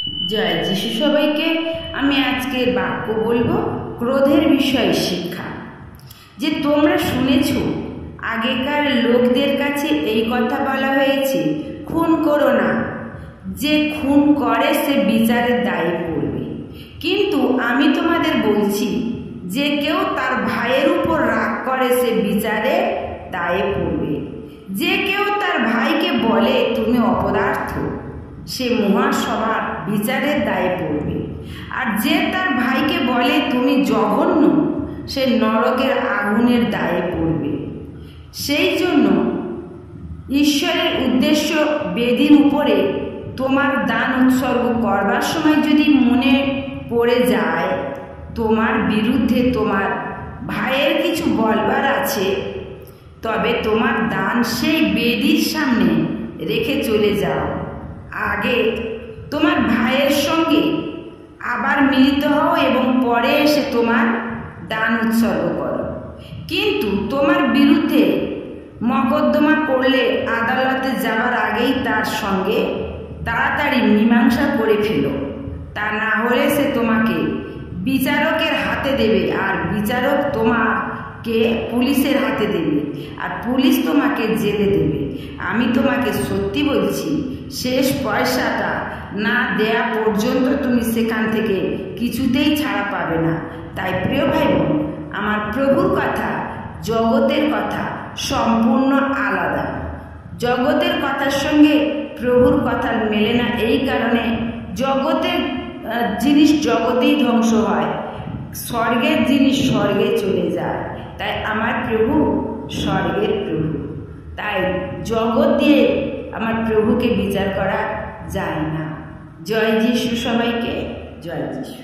জয় যিশু। সবাইকে আমি আজকে বাক্য বলবো ক্রোধের বিষয়ে শিক্ষা। যে তোমরা শুনেছ আগেকার লোকদের কাছে এই কথা বলা হয়েছে, খুন করো না, যে খুন করে সে বিচারের দায়ে পড়বে। কিন্তু আমি তোমাদের বলছি, যে কেউ তার ভাইয়ের উপর রাগ করে সে বিচারের দায়ে পড়বে। যে কেউ তার ভাইকে বলে তুমি অপদার্থ, সে মহাসভার বিচারের দায়ে পড়বে। আর যে তার ভাইকে বলে তুমি জঘন্য, সে নরকের আগুনের দায়ে পড়বে। সেই জন্য ঈশ্বরের উদ্দেশ্য বেদির উপরে তোমার দান উৎসর্গ করবার সময় যদি মনে পড়ে যায় তোমার বিরুদ্ধে তোমার ভাইয়ের কিছু বলবার আছে, তবে তোমার দান সেই বেদির সামনে রেখে চলে যাও। আগে তোমার ভাইয়ের সঙ্গে আবার মিলিত হও এবং পরে এসে তোমার দান উৎসর্গ করো। কিন্তু তোমার বিরুদ্ধে মকদ্দমা করলে আদালতে যাওয়ার আগেই তার সঙ্গে তাড়াতাড়ি মীমাংসা করে ফেলো। তা না হলে সে তোমাকে বিচারকের হাতে দেবে, আর বিচারক তোমাকে পুলিশের হাতে দেবে, আর পুলিশ তোমাকে জেলে দেবে। আমি তোমাকে সত্যি বলছি, শেষ পয়সাটা না দেয়া পর্যন্ত তুমি সেখান থেকে কিছুতেই ছাড়া পাবে না। তাই প্রিয় ভাই বোন, আমার প্রভুর কথা জগতের কথা সম্পূর্ণ আলাদা। জগতের কথার সঙ্গে প্রভুর কথা মেলে না। এই কারণে জগতের জিনিস জগতেই ধ্বংস হয়, স্বর্গের জিনিস স্বর্গে চলে যায়। তাই আমার প্রভু স্বর্গের প্রভু, তাই জগৎ দিয়ে আমার প্রভুকে বিচার করা যায় না। জয় যিশু। সবাইকে জয় যিশু।